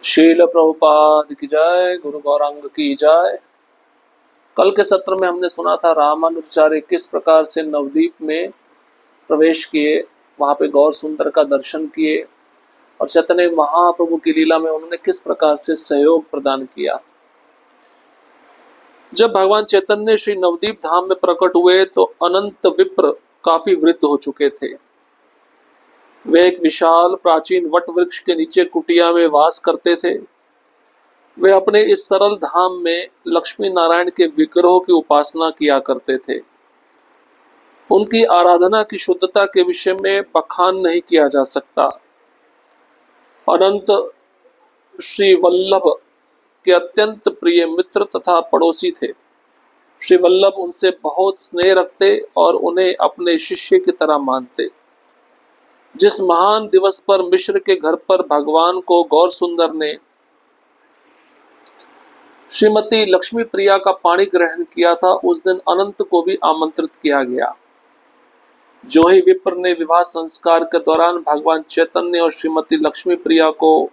शील प्रभुपाद की जय, गुरु गौरांग की जय। कल के सत्र में हमने सुना था रामानुजाचार्य किस प्रकार से नवद्वीप में प्रवेश किए, वहां पे गौर सुंदर का दर्शन किए और चैतन्य महाप्रभु की लीला में उन्होंने किस प्रकार से सहयोग प्रदान किया। जब भगवान चैतन्य श्री नवद्वीप धाम में प्रकट हुए तो अनंत विप्र काफी वृद्ध हो चुके थे। वे एक विशाल प्राचीन वट वृक्ष के नीचे कुटिया में वास करते थे। वे अपने इस सरल धाम में लक्ष्मी नारायण के विग्रहों की उपासना किया करते थे। उनकी आराधना की शुद्धता के विषय में बखान नहीं किया जा सकता। अनंत श्री वल्लभ के अत्यंत प्रिय मित्र तथा पड़ोसी थे। श्री वल्लभ उनसे बहुत स्नेह रखते और उन्हें अपने शिष्य की तरह मानते। जिस महान दिवस पर मिश्र के घर पर भगवान को गौर सुंदर ने श्रीमती लक्ष्मी प्रिया का पाणी ग्रहण किया था, उस दिन अनंत को भी आमंत्रित किया गया। जो ही विप्र ने विवाह संस्कार के दौरान भगवान चैतन्य और श्रीमती लक्ष्मी प्रिया को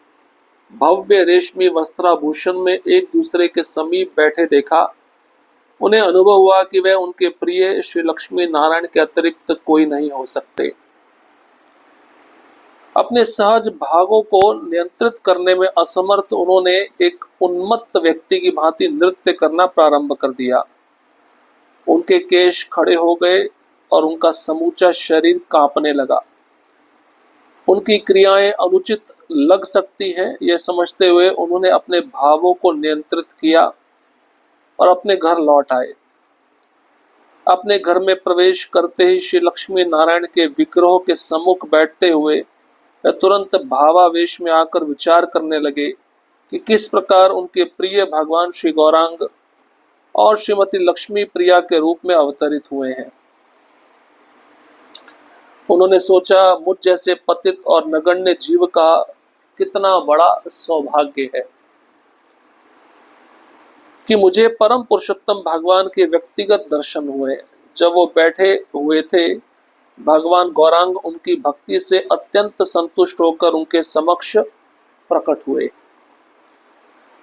भव्य रेशमी वस्त्राभूषण में एक दूसरे के समीप बैठे देखा, उन्हें अनुभव हुआ कि वह उनके प्रिय श्री लक्ष्मी नारायण के अतिरिक्त कोई नहीं हो सकते। अपने सहज भावों को नियंत्रित करने में असमर्थ उन्होंने एक उन्मत्त व्यक्ति की भांति नृत्य करना प्रारंभ कर दिया। उनके केश खड़े हो गए और उनका समूचा शरीर कांपने लगा। उनकी क्रियाएं अनुचित लग सकती हैं, यह समझते हुए उन्होंने अपने भावों को नियंत्रित किया और अपने घर लौट आए। अपने घर में प्रवेश करते ही श्री लक्ष्मी नारायण के विग्रहों के सम्मुख बैठते हुए वे तुरंत भावावेश में आकर विचार करने लगे कि किस प्रकार उनके प्रिय भगवान श्री गौरांग और श्रीमती लक्ष्मी प्रिया के रूप में अवतरित हुए हैं। उन्होंने सोचा, मुझ जैसे पतित और नगण्य जीव का कितना बड़ा सौभाग्य है कि मुझे परम पुरुषोत्तम भगवान के व्यक्तिगत दर्शन हुए। जब वो बैठे हुए थे, भगवान गौरांग उनकी भक्ति से अत्यंत संतुष्ट होकर उनके समक्ष प्रकट हुए।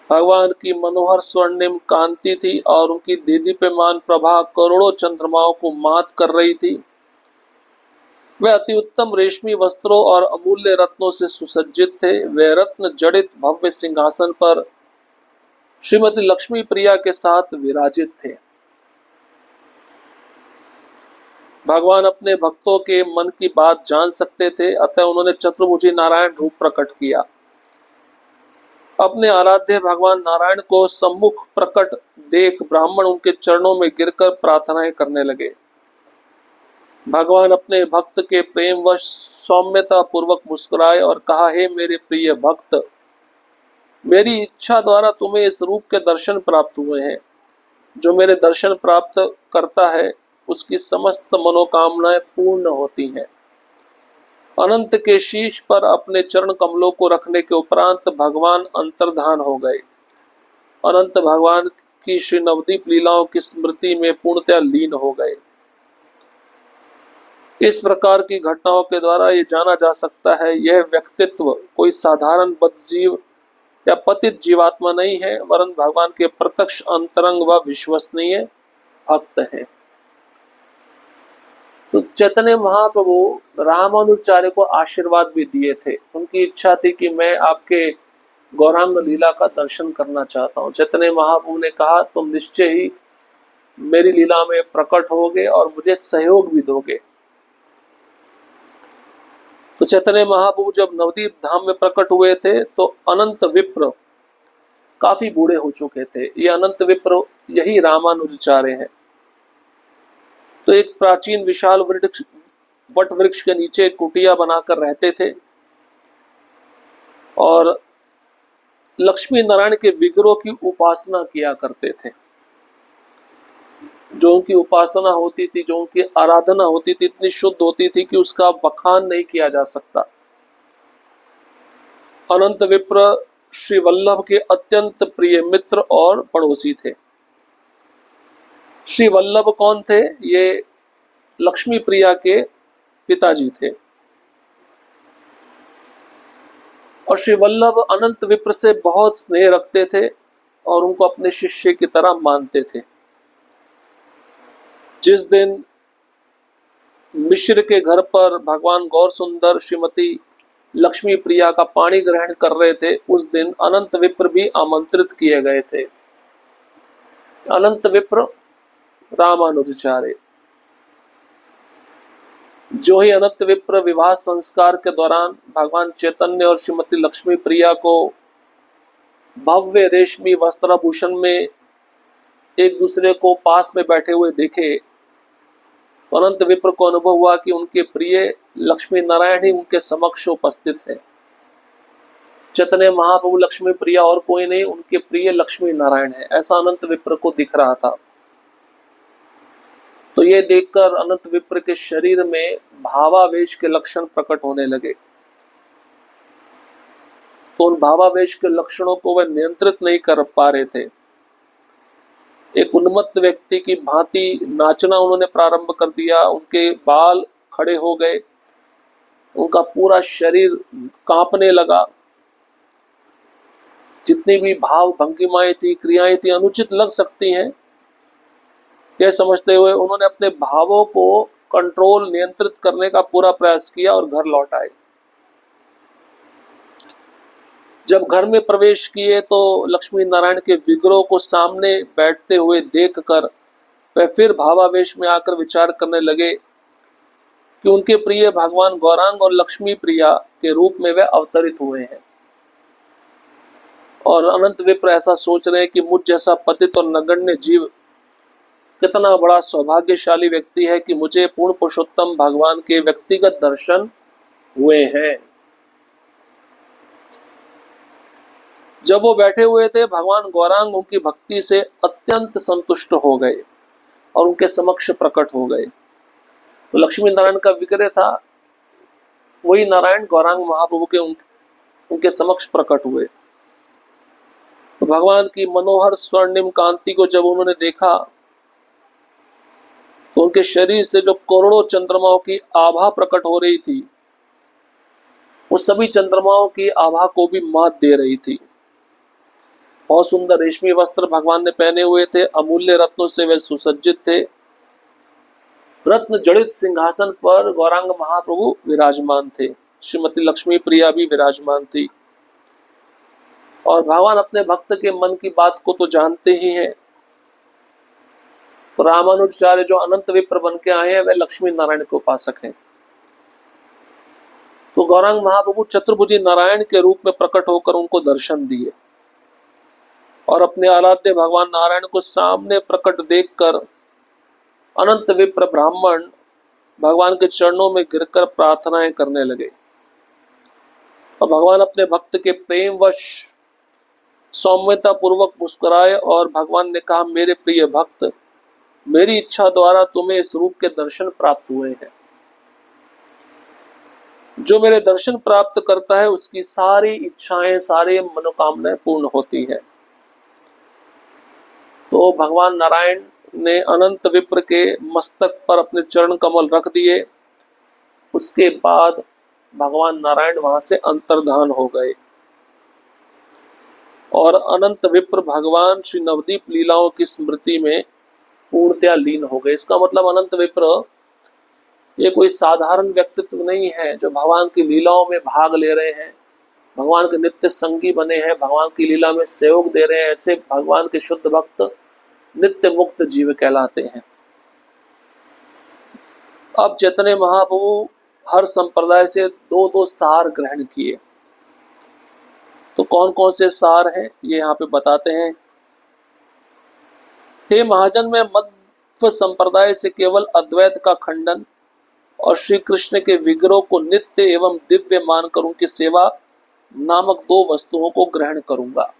भगवान की मनोहर स्वर्णिम कांति थी और उनकी देदीप्यमान प्रभा करोड़ों चंद्रमाओं को मात कर रही थी। वे अति उत्तम रेशमी वस्त्रों और अमूल्य रत्नों से सुसज्जित थे। वे रत्न जड़ित भव्य सिंहासन पर श्रीमती लक्ष्मी प्रिया के साथ विराजित थे। भगवान अपने भक्तों के मन की बात जान सकते थे, अतः उन्होंने चतुर्भुजी नारायण रूप प्रकट किया। अपने आराध्य भगवान नारायण को सम्मुख प्रकट देख ब्राह्मण उनके चरणों में गिरकर प्रार्थनाएं करने लगे। भगवान अपने भक्त के प्रेमवश सौम्यता पूर्वक मुस्कुराए और कहा, हे मेरे प्रिय भक्त, मेरी इच्छा द्वारा तुम्हें इस रूप के दर्शन प्राप्त हुए हैं। जो मेरे दर्शन प्राप्त करता है उसकी समस्त मनोकामनाएं पूर्ण होती हैं। अनंत के शीश पर अपने चरण कमलों को रखने के उपरांत भगवान अंतर्धान हो गए। अनंत भगवान की श्री नवद्वीप लीलाओं की स्मृति में पूर्णतः लीन हो गए। इस प्रकार की घटनाओं के द्वारा ये जाना जा सकता है, यह व्यक्तित्व कोई साधारण बद्धजीव या पतित जीवात्मा नहीं है, वरन भगवान के प्रत्यक्ष अंतरंग व विश्वसनीय भक्त है। तो चैतन्य महाप्रभु रामानुजाचार्य को आशीर्वाद भी दिए थे। उनकी इच्छा थी कि मैं आपके गौरांग लीला का दर्शन करना चाहता हूँ। चैतन्य महाप्रभु ने कहा, तुम निश्चय ही मेरी लीला में प्रकट होगे और मुझे सहयोग भी दोगे। तो चैतन्य महाप्रभु जब नवद्वीप धाम में प्रकट हुए थे तो अनंत विप्र काफी बूढ़े हो चुके थे। ये अनंत विप्र यही रामानुजाचार्य हैं। तो एक प्राचीन विशाल वट वृक्ष के नीचे कुटिया बनाकर रहते थे और लक्ष्मी नारायण के विग्रहों की उपासना किया करते थे। जो उनकी उपासना होती थी, जो उनकी आराधना होती थी, इतनी शुद्ध होती थी कि उसका बखान नहीं किया जा सकता। अनंत विप्र श्री वल्लभ के अत्यंत प्रिय मित्र और पड़ोसी थे। श्री वल्लभ कौन थे? ये लक्ष्मी प्रिया के पिताजी थे। और श्री वल्लभ अनंत विप्र से बहुत स्नेह रखते थे और उनको अपने शिष्य की तरह मानते थे। जिस दिन मिश्र के घर पर भगवान गौर सुंदर श्रीमती लक्ष्मी प्रिया का पाणी ग्रहण कर रहे थे, उस दिन अनंत विप्र भी आमंत्रित किए गए थे। अनंत विप्र रामानुजाचार्य। जो ही अनंत विप्र विवाह संस्कार के दौरान भगवान चैतन्य और श्रीमती लक्ष्मी प्रिया को भव्य रेशमी वस्त्राभूषण में एक दूसरे को पास में बैठे हुए देखे, तो अनंत विप्र को अनुभव हुआ कि उनके प्रिय लक्ष्मी नारायण ही उनके समक्ष उपस्थित है। चैतन्य महाप्रभु लक्ष्मी प्रिया और कोई नहीं, उनके प्रिय लक्ष्मी नारायण है, ऐसा अनंत विप्र को दिख रहा था। तो ये देखकर अनंत विप्र के शरीर में भावावेश के लक्षण प्रकट होने लगे। तो उन भावावेश के लक्षणों को वे नियंत्रित नहीं कर पा रहे थे। एक उन्मत्त व्यक्ति की भांति नाचना उन्होंने प्रारंभ कर दिया। उनके बाल खड़े हो गए, उनका पूरा शरीर कांपने लगा। जितनी भी भाव भंगिमाएं थी, क्रियाएं थी, अनुचित लग सकती हैं, यह समझते हुए उन्होंने अपने भावों को कंट्रोल, नियंत्रित करने का पूरा प्रयास किया और घर लौट आए। जब घर में प्रवेश किए तो लक्ष्मी नारायण के विग्रह को सामने बैठते हुए देखकर वे फिर भावावेश में आकर विचार करने लगे कि उनके प्रिय भगवान गौरांग और लक्ष्मी प्रिया के रूप में वे अवतरित हुए हैं। और अनंत विप्र ऐसा सोच रहे हैं कि मुझ जैसा पतित और नगण्य जीव कितना बड़ा सौभाग्यशाली व्यक्ति है कि मुझे पूर्ण पुरुषोत्तम भगवान के व्यक्तिगत दर्शन हुए हैं। जब वो बैठे हुए थे, भगवान गौरांग उनकी भक्ति से अत्यंत संतुष्ट हो गए और उनके समक्ष प्रकट हो गए। तो लक्ष्मी नारायण का विग्रह था, वही नारायण गौरांग महाप्रभु के उनके समक्ष प्रकट हुए। तो भगवान की मनोहर स्वर्णिम कांति को जब उन्होंने देखा तो उनके शरीर से जो करोड़ों चंद्रमाओं की आभा प्रकट हो रही थी, वो सभी चंद्रमाओं की आभा को भी मात दे रही थी। बहुत सुंदर रेशमी वस्त्र भगवान ने पहने हुए थे, अमूल्य रत्नों से वे सुसज्जित थे। रत्न जड़ित सिंहासन पर गौरांग महाप्रभु विराजमान थे, श्रीमती लक्ष्मी प्रिया भी विराजमान थी। और भगवान अपने भक्त के मन की बात को तो जानते ही हैं। तो रामानुजाचार्य जो अनंत विप्र बन के आए हैं, वे लक्ष्मी नारायण के उपासक हैं। तो गौरांग महाप्रभु चतुर्भुजी नारायण के रूप में प्रकट होकर उनको दर्शन दिए और अपने आराध्य भगवान नारायण को सामने प्रकट देखकर अनंत विप्र ब्राह्मण भगवान के चरणों में गिरकर प्रार्थनाएं करने लगे। और भगवान अपने भक्त के प्रेमवश सौम्यता पूर्वक मुस्कुराए और भगवान ने कहा, मेरे प्रिय भक्त, मेरी इच्छा द्वारा तुम्हें इस रूप के दर्शन प्राप्त हुए हैं। जो मेरे दर्शन प्राप्त करता है उसकी सारी इच्छाएं, सारी मनोकामनाएं पूर्ण होती है। तो भगवान नारायण ने अनंत विप्र के मस्तक पर अपने चरण कमल रख दिए। उसके बाद भगवान नारायण वहां से अंतर्धान हो गए और अनंत विप्र भगवान श्री नवदीप लीलाओं की स्मृति में पूर्णतया लीन हो गए। इसका मतलब अनंत विप्र ये कोई साधारण व्यक्तित्व नहीं है जो भगवान की लीलाओं में भाग ले रहे हैं, भगवान के नित्य संगी बने हैं, भगवान की लीला में सहयोग दे रहे हैं। ऐसे भगवान के शुद्ध भक्त नित्य मुक्त जीव कहलाते हैं। अब चैतन्य महाप्रभु हर संप्रदाय से दो दो सार ग्रहण किए। तो कौन कौन से सार हैं ये यहाँ पे बताते हैं। हे महाजन, में मध्व संप्रदाय से केवल अद्वैत का खंडन और श्री कृष्ण के विग्रह को नित्य एवं दिव्य मानकर उनकी सेवा नामक दो वस्तुओं को ग्रहण करूंगा।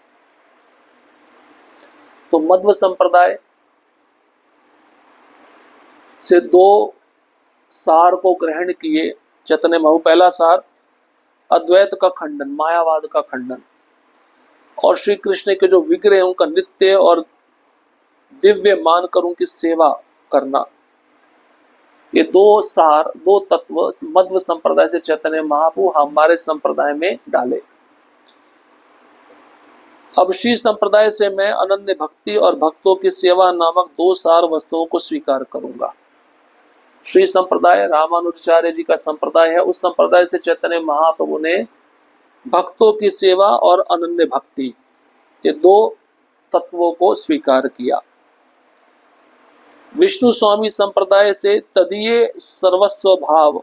तो मध्व संप्रदाय से दो सार को ग्रहण किए चैतन्य महाप्रभु। पहला सार अद्वैत का खंडन, मायावाद का खंडन, और श्री कृष्ण के जो विग्रह हैं उनका नित्य और दिव्य मानकर उनकी सेवा करना। ये दो सार, दो तत्व मध्व संप्रदाय से चैतन्य महाप्रभु हमारे संप्रदाय में डाले। अब श्री संप्रदाय से मैं अनन्य भक्ति और भक्तों की सेवा नामक दो सार वस्तुओं को स्वीकार करूंगा। श्री संप्रदाय रामानुजाचार्य जी का संप्रदाय है। उस संप्रदाय से चैतन्य महाप्रभु ने भक्तों की सेवा और अनन्य भक्ति, ये दो तत्वों को स्वीकार किया। विष्णु स्वामी संप्रदाय से तदीय सर्वस्व भाव,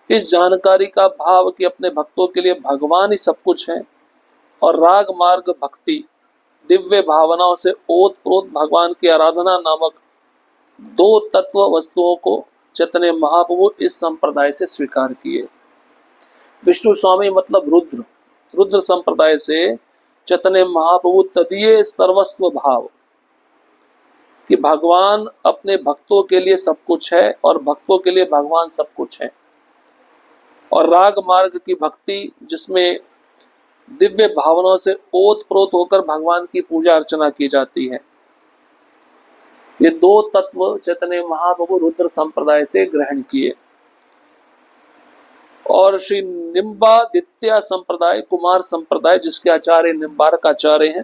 इस जानकारी का भाव कि अपने भक्तों के लिए भगवान ही सब कुछ है, और राग मार्ग भक्ति, दिव्य भावनाओं से ओतप्रोत भगवान की आराधना नामक दो तत्व वस्तुओं को चैतन्य महाप्रभु इस संप्रदाय से स्वीकार किए। विष्णु स्वामी मतलब रुद्र, रुद्र संप्रदाय से चैतन्य महाप्रभु तदीय सर्वस्व भाव कि भगवान अपने भक्तों के लिए सब कुछ है और भक्तों के लिए भगवान सब कुछ है, और राग मार्ग की भक्ति जिसमें दिव्य भावनाओं से ओतप्रोत होकर भगवान की पूजा अर्चना की जाती है, ये दो तत्व चैतन्य महाप्रभु रुद्र संप्रदाय से ग्रहण किए। और श्री निम्बादित्य संप्रदाय, कुमार संप्रदाय जिसके आचार्य निम्बारक आचार्य हैं,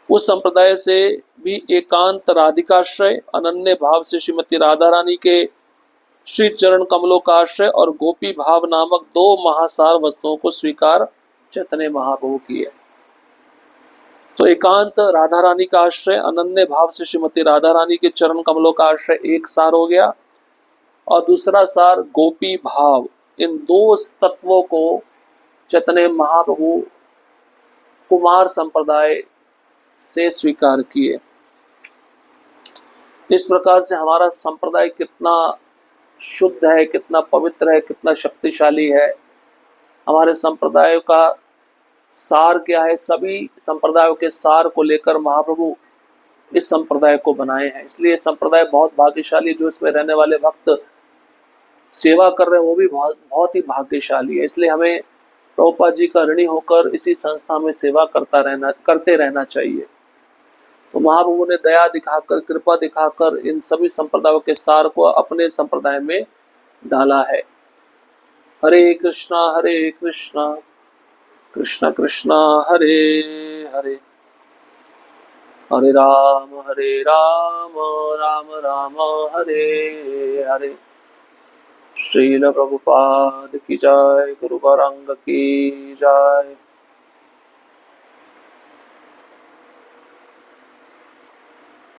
उस संप्रदाय से भी एकांत राधिकाश्रय, अनन्य भाव से श्रीमती राधा रानी के श्री चरण कमलों का आश्रय और गोपी भाव नामक दो महासार वस्तुओं को स्वीकार चैतन्य महाप्रभु किए। तो एकांत राधा रानी का आश्रय, अनन्य भाव से श्रीमती राधा रानी के चरण कमलों का आश्रय एक सार हो गया, और दूसरा सार गोपी भाव, इन दो तत्वों को चैतन्य महाप्रभु कुमार संप्रदाय से स्वीकार किए। इस प्रकार से हमारा संप्रदाय कितना शुद्ध है, कितना पवित्र है, कितना शक्तिशाली है। हमारे संप्रदाय का सार क्या है, सभी संप्रदायों के सार को लेकर महाप्रभु इस संप्रदाय को बनाए हैं। इसलिए संप्रदाय बहुत भाग्यशाली, जो इसमें रहने वाले भक्त सेवा कर रहे हैं वो भी बहुत ही भाग्यशाली है। इसलिए हमें प्रभुपाद जी का ऋणी होकर इसी संस्था में सेवा करते रहना चाहिए। तो महाप्रभु ने दया दिखाकर, कृपा दिखाकर इन सभी संप्रदायों के सार को अपने संप्रदाय में डाला है। हरे कृष्णा कृष्णा कृष्णा हरे हरे, हरे राम राम राम हरे हरे। श्रील प्रभुपाद की जय, गुरु गौरांग की जय।